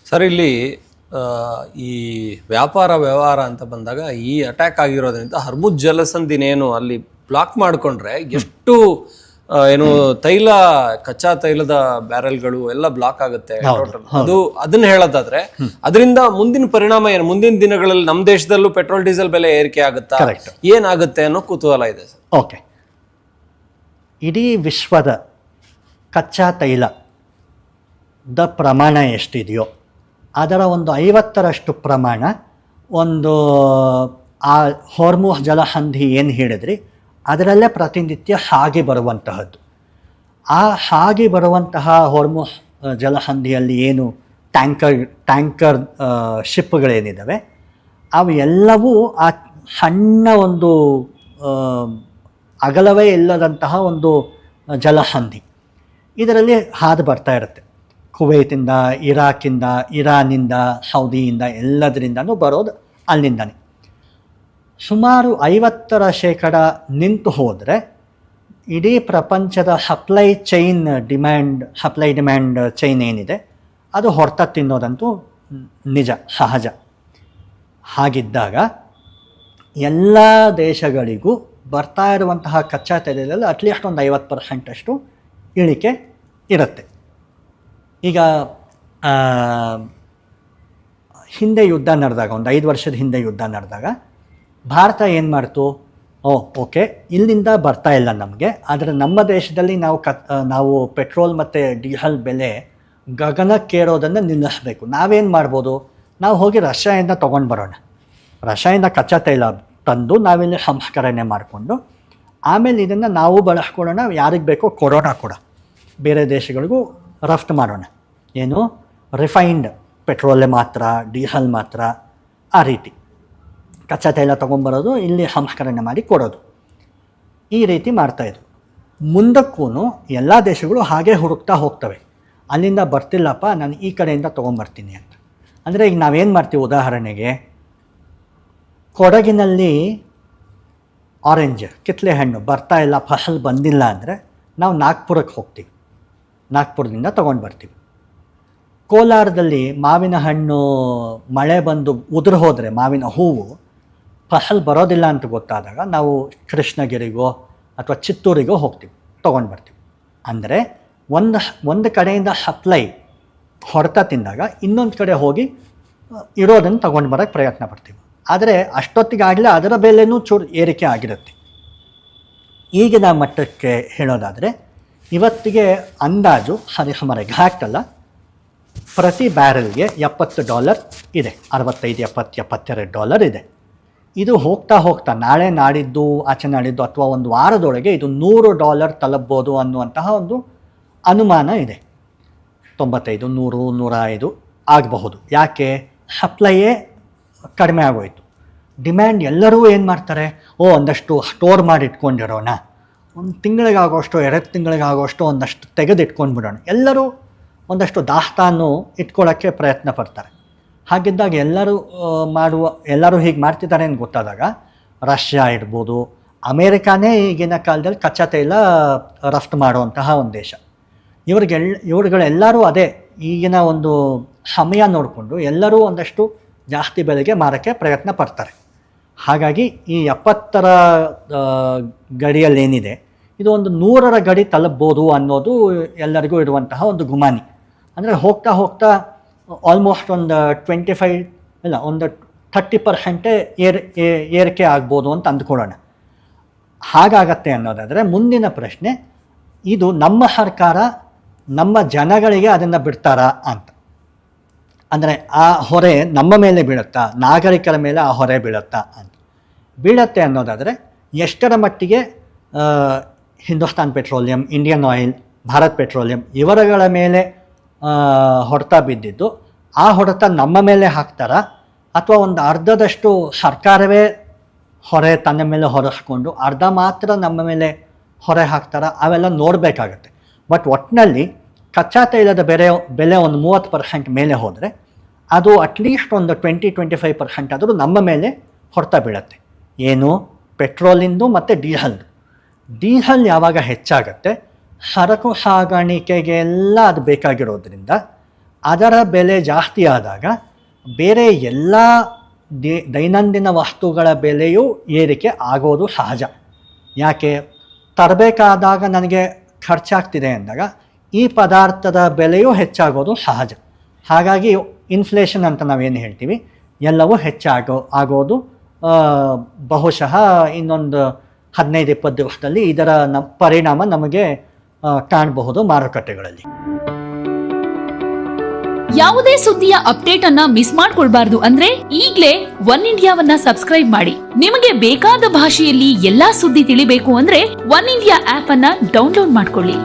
Sir ಇಲ್ಲಿ ಈ ವ್ಯಾಪಾರ ವ್ಯವಹಾರ ಅಂತ ಬಂದಾಗ ಈ ಅಟ್ಯಾಕ್ ಆಗಿರೋದ್ರಿಂದ ಹರ್ಮುಜ್ ಜಲಸಂಧಿನೇನು ಅಲ್ಲಿ ಬ್ಲಾಕ್ ಮಾಡಿಕೊಂಡ್ರೆ ಎಷ್ಟು ಏನು ತೈಲ ಕಚ್ಚಾ ತೈಲದ ಬ್ಯಾರೆಲ್ಗಳು ಎಲ್ಲ ಬ್ಲಾಕ್ ಆಗುತ್ತೆ ಟೋಟಲ್. ಅದನ್ನ ಹೇಳೋದಾದ್ರೆ ಅದರಿಂದ ಮುಂದಿನ ಪರಿಣಾಮ ಏನು, ಮುಂದಿನ ದಿನಗಳಲ್ಲಿ ನಮ್ಮ ದೇಶದಲ್ಲೂ ಪೆಟ್ರೋಲ್ ಡೀಸೆಲ್ ಬೆಲೆ ಏರಿಕೆ ಆಗುತ್ತಾ, ಏನಾಗುತ್ತೆ ಅನ್ನೋ ಕುತೂಹಲ ಇದೆ ಸರ್. ಓಕೆ, ಇಡೀ ವಿಶ್ವದ ಕಚ್ಚಾ ತೈಲದ ಪ್ರಮಾಣ ಎಷ್ಟಿದೆಯೋ ಅದರ ಒಂದು 50ರಷ್ಟು ಪ್ರಮಾಣ ಒಂದು ಆ ಹೊರ್ಮುಜ್ ಜಲಸಂಧಿ ಏನು ಹೇಳಿದ್ರಿ ಅದರಲ್ಲೇ ಪ್ರತಿನಿತ್ಯ ಹಾಗೆ ಬರುವಂತಹದ್ದು. ಆ ಹಾಗೆ ಬರುವಂತಹ ಹೊರ್ಮುಜ್ ಜಲಸಂಧಿಯಲ್ಲಿ ಏನು ಟ್ಯಾಂಕರ್ ಶಿಪ್ಗಳೇನಿದ್ದಾವೆ ಅವು ಎಲ್ಲವೂ ಆ ಸಣ್ಣ ಒಂದು ಅಗಲವೇ ಇಲ್ಲದಂತಹ ಒಂದು ಜಲಸಂಧಿ ಇದರಲ್ಲಿ ಹಾದು ಬರ್ತಾ ಇರುತ್ತೆ. ಕುವೈತಿಂದ, ಇರಾಕಿಂದ, ಇರಾನಿಂದ, ಸೌದಿಯಿಂದ ಎಲ್ಲದರಿಂದನೂ ಬರೋದು ಅಲ್ಲಿಂದನೇ. ಸುಮಾರು 50% ನಿಂತು ಹೋದರೆ ಇಡೀ ಪ್ರಪಂಚದ ಸಪ್ಲೈ ಡಿಮ್ಯಾಂಡ್ ಚೈನ್ ಏನಿದೆ ಅದು ಹೊರತ ತಿನ್ನೋದಂತೂ ನಿಜ, ಸಹಜ. ಹಾಗಿದ್ದಾಗ ಎಲ್ಲ ದೇಶಗಳಿಗೂ ಬರ್ತಾ ಇರುವಂತಹ ಕಚ್ಚಾ ತೈಲದಲ್ಲಿ ಅಟ್ಲೀಸ್ಟ್ ಒಂದು 50% ಇಳಿಕೆ ಇರುತ್ತೆ. ಈಗ ಹಿಂದೆ ಯುದ್ಧ ನಡೆದಾಗ, ಒಂದು 5 ವರ್ಷದ ಹಿಂದೆ ಯುದ್ಧ ನಡೆದಾಗ ಭಾರತ ಏನು ಮಾಡ್ತು, ಓಕೆ ಇಲ್ಲಿಂದ ಬರ್ತಾ ಇಲ್ಲ ನಮಗೆ, ಆದರೆ ನಮ್ಮ ದೇಶದಲ್ಲಿ ನಾವು ಪೆಟ್ರೋಲ್ ಮತ್ತು ಡೀಸೆಲ್ ಬೆಲೆ ಗಗನಕ್ಕೇರೋದನ್ನು ನಿಲ್ಲಿಸಬೇಕು. ನಾವೇನು ಮಾಡ್ಬೋದು, ನಾವು ಹೋಗಿ ರಷ್ಯಾದಿಂದ ತೊಗೊಂಡು ಬರೋಣ, ರಷ್ಯಾದಿಂದ ಕಚ್ಚಾ ತೈಲ ತಂದು ನಾವಿಲ್ಲಿ ಸಂಸ್ಕರಣೆ ಮಾಡಿಕೊಂಡು ಆಮೇಲೆ ಇದನ್ನು ನಾವು ಬಳಸ್ಕೊಳ್ಳೋಣ, ಯಾರಿಗೆ ಬೇಕೋ ಕೊಡೋಣ ಕೂಡ, ಬೇರೆ ದೇಶಗಳಿಗೂ ರಫ್ತು ಮಾಡೋಣ. ಏನು ರಿಫೈನ್ಡ್ ಪೆಟ್ರೋಲೆ ಮಾತ್ರ, ಡೀಸೆಲ್ ಮಾತ್ರ, ಆ ರೀತಿ ಕಚ್ಚಾ ತೈಲ ತೊಗೊಂಬರೋದು, ಇಲ್ಲಿ ಸಂಸ್ಕರಣೆ ಮಾಡಿ ಕೊಡೋದು, ಈ ರೀತಿ ಮಾಡ್ತಾಯಿದ್ರು. ಮುಂದಕ್ಕೂ ಎಲ್ಲ ದೇಶಗಳು ಹಾಗೆ ಹುಡುಕ್ತಾ ಹೋಗ್ತವೆ, ಅಲ್ಲಿಂದ ಬರ್ತಿಲ್ಲಪ್ಪ ನಾನು ಈ ಕಡೆಯಿಂದ ತೊಗೊಂಬರ್ತೀನಿ ಅಂತ. ಅಂದರೆ ಈಗ ನಾವೇನು ಮಾಡ್ತೀವಿ, ಉದಾಹರಣೆಗೆ ಕೊಡಗಿನಲ್ಲಿ ಆರೆಂಜ್ ಕಿತ್ತಳೆ ಹಣ್ಣು ಬರ್ತಾ ಇಲ್ಲ, ಫಸಲು ಬಂದಿಲ್ಲ ಅಂದರೆ ನಾವು ನಾಗ್ಪುರಕ್ಕೆ ಹೋಗ್ತೀವಿ, ನಾಗ್ಪುರದಿಂದ ತೊಗೊಂಡು ಬರ್ತೀವಿ. ಕೋಲಾರದಲ್ಲಿ ಮಾವಿನ ಹಣ್ಣು ಮಳೆ ಬಂದು ಉದುರು ಹೋದರೆ, ಮಾವಿನ ಹೂವು ಫಸಲು ಬರೋದಿಲ್ಲ ಅಂತ ಗೊತ್ತಾದಾಗ ನಾವು ಕೃಷ್ಣಗಿರಿಗೋ ಅಥವಾ ಚಿತ್ತೂರಿಗೋ ಹೋಗ್ತೀವಿ, ತೊಗೊಂಡು ಬರ್ತೀವಿ. ಅಂದರೆ ಒಂದು ಕಡೆಯಿಂದ ಸಪ್ಲೈ ಹೊರತ ತಿಂದಾಗ ಇನ್ನೊಂದು ಕಡೆ ಹೋಗಿ ಇರೋದನ್ನು ತೊಗೊಂಡು ಬರೋಕ್ಕೆ ಪ್ರಯತ್ನ ಪಡ್ತೀವಿ. ಆದರೆ ಅಷ್ಟೊತ್ತಿಗಾಗಲೇ ಅದರ ಬೆಲೆನೂ ಚೂರು ಏರಿಕೆ ಆಗಿರುತ್ತೆ. ಈಗಿನ ಮಟ್ಟಕ್ಕೆ ಹೇಳೋದಾದರೆ ಇವತ್ತಿಗೆ ಅಂದಾಜು ಸರಿಸುಮಾರು ಘಾಟಲ್ಲ, ಪ್ರತಿ ಬ್ಯಾರೆಲ್ಗೆ $70 ಇದೆ, 65, 70, $72 ಇದೆ. ಇದು ಹೋಗ್ತಾ ಹೋಗ್ತಾ ನಾಳೆ ನಾಡಿದ್ದು ಆಚೆ ನಾಡಿದ್ದು ಅಥವಾ ಒಂದು ವಾರದೊಳಗೆ ಇದು $100 ತಲುಪ್ಬೋದು ಅನ್ನುವಂತಹ ಒಂದು ಅನುಮಾನ ಇದೆ. 95, 100, 105 ಆಗಬಹುದು. ಯಾಕೆ? ಸಪ್ಲೈಯೇ ಕಡಿಮೆ ಆಗೋಯಿತು. ಡಿಮ್ಯಾಂಡ್ ಎಲ್ಲರೂ ಏನು ಮಾಡ್ತಾರೆ, ಒಂದಷ್ಟು ಸ್ಟೋರ್ ಮಾಡಿ ಇಟ್ಕೊಂಡಿರೋಣ, ಒಂದು ತಿಂಗಳಿಗಾಗೋಷ್ಟು 2 ತಿಂಗಳಿಗಾಗೋಷ್ಟು ಒಂದಷ್ಟು ತೆಗೆದಿಟ್ಕೊಂಡು ಬಿಡೋಣ, ಎಲ್ಲರೂ ಒಂದಷ್ಟು ದಾಸ್ತಾನು ಇಟ್ಕೊಳ್ಳೋಕ್ಕೆ ಪ್ರಯತ್ನ ಪಡ್ತಾರೆ. ಹಾಗಿದ್ದಾಗ ಎಲ್ಲರೂ ಹೀಗೆ ಮಾಡ್ತಿದ್ದಾರೆ ಅಂತ ಗೊತ್ತಾದಾಗ ರಷ್ಯಾ ಇರ್ಬೋದು, ಅಮೇರಿಕಾನೇ ಈಗಿನ ಕಾಲದಲ್ಲಿ ಕಚ್ಚಾ ತೈಲ ರಫ್ತು ಮಾಡುವಂತಹ ಒಂದು ದೇಶ. ಇವ್ರುಗಳೆಲ್ಲರೂ ಅದೇ ಈಗಿನ ಒಂದು ಸಮಯ ನೋಡಿಕೊಂಡು ಎಲ್ಲರೂ ಒಂದಷ್ಟು ಜಾಸ್ತಿ ಬೆಲೆಗೆ ಮಾರೋಕ್ಕೆ ಪ್ರಯತ್ನ ಪಡ್ತಾರೆ. ಹಾಗಾಗಿ ಈ 70ರ ಗಡಿಯಲ್ಲೇನಿದೆ ಇದು ಒಂದು 100ರ ಗಡಿ ತಲುಪ್ಬೋದು ಅನ್ನೋದು ಎಲ್ಲರಿಗೂ ಇರುವಂತಹ ಒಂದು ಗುಮಾನಿ. ಅಂದರೆ ಹೋಗ್ತಾ ಹೋಗ್ತಾ ಆಲ್ಮೋಸ್ಟ್ ಒಂದು 30% ಏರಿಕೆ ಆಗ್ಬೋದು ಅಂತ ಅಂದ್ಕೊಳ್ಳೋಣ. ಹಾಗಾಗತ್ತೆ ಅನ್ನೋದಾದರೆ ಮುಂದಿನ ಪ್ರಶ್ನೆ, ಇದು ನಮ್ಮ ಸರ್ಕಾರ ನಮ್ಮ ಜನಗಳಿಗೆ ಅದನ್ನು ಬಿಡ್ತಾರಾ ಅಂತ. ಅಂದರೆ ಆ ಹೊರೆ ನಮ್ಮ ಮೇಲೆ ಬೀಳುತ್ತಾ, ನಾಗರಿಕರ ಮೇಲೆ ಆ ಹೊರೆ ಬೀಳುತ್ತಾ ಅಂತ. ಬೀಳತ್ತೆ ಅನ್ನೋದಾದರೆ ಎಷ್ಟರ ಮಟ್ಟಿಗೆ Hindustan petroleum, Indian oil, Bharat petroleum ಇವರುಗಳ ಮೇಲೆ ಹೊಡೆತ ಬಿದ್ದಿದ್ದು, ಆ ಹೊಡೆತ ನಮ್ಮ ಮೇಲೆ ಹಾಕ್ತಾರಾ ಅಥವಾ ಒಂದು ಅರ್ಧದಷ್ಟು ಸರ್ಕಾರವೇ ಹೊರೆ ತನ್ನ ಮೇಲೆ ಹೊರಿಸ್ಕೊಂಡು ಅರ್ಧ ಮಾತ್ರ ನಮ್ಮ ಮೇಲೆ ಹೊರೆ ಹಾಕ್ತಾರಾ, ಅವೆಲ್ಲ ನೋಡಬೇಕಾಗತ್ತೆ. ಬಟ್ ಒಟ್ಟಿನಲ್ಲಿ ಕಚ್ಚಾ ತೈಲದ ಬೆಲೆ ಒಂದು 30% ಮೇಲೆ ಹೋದರೆ ಅದು ಅಟ್ಲೀಸ್ಟ್ ಒಂದು 20-25% ಆದರೂ ನಮ್ಮ ಮೇಲೆ ಹೊಡೆತ ಬೀಳುತ್ತೆ. ಏನು? ಪೆಟ್ರೋಲಿಂದು ಮತ್ತು ಡೀಸೆಲ್ ಯಾವಾಗ ಹೆಚ್ಚಾಗತ್ತೆ, ಸರಕು ಸಾಗಾಣಿಕೆಗೆಲ್ಲ ಅದು ಬೇಕಾಗಿರೋದ್ರಿಂದ ಅದರ ಬೆಲೆ ಜಾಸ್ತಿ ಆದಾಗ ಬೇರೆ ಎಲ್ಲ ದೈನಂದಿನ ವಸ್ತುಗಳ ಬೆಲೆಯೂ ಏರಿಕೆ ಆಗೋದು ಸಹಜ. ಯಾಕೆ? ತರಬೇಕಾದಾಗ ನನಗೆ ಖರ್ಚಾಗ್ತಿದೆ ಅಂದಾಗ ಈ ಪದಾರ್ಥದ ಬೆಲೆಯೂ ಹೆಚ್ಚಾಗೋದು ಸಹಜ. ಹಾಗಾಗಿ ಇನ್ಫ್ಲೇಷನ್ ಅಂತ ನಾವೇನು ಹೇಳ್ತೀವಿ, ಎಲ್ಲವೂ ಆಗೋದು ಬಹುಶಃ ಇನ್ನೊಂದು 15-20 ದಿವಸದಲ್ಲಿ ಇದರ ಪರಿಣಾಮ ನಮಗೆ ಕಾಣಬಹುದು ಮಾರುಕಟ್ಟೆಗಳಲ್ಲಿ. ಯಾವುದೇ ಸುದ್ದಿಯ ಅಪ್ಡೇಟ್ ಅನ್ನ ಮಿಸ್ ಮಾಡ್ಕೊಳ್ಬಾರ್ದು ಅಂದ್ರೆ ಈಗ್ಲೇ ಒನ್ ಇಂಡಿಯಾವನ್ನ ಸಬ್ಸ್ಕ್ರೈಬ್ ಮಾಡಿ. ನಿಮಗೆ ಬೇಕಾದ ಭಾಷೆಯಲ್ಲಿ ಎಲ್ಲಾ ಸುದ್ದಿ ತಿಳಿಬೇಕು ಅಂದ್ರೆ ಒನ್ ಇಂಡಿಯಾ ಆಪ್ ಅನ್ನ ಡೌನ್ಲೋಡ್ ಮಾಡ್ಕೊಳ್ಳಿ.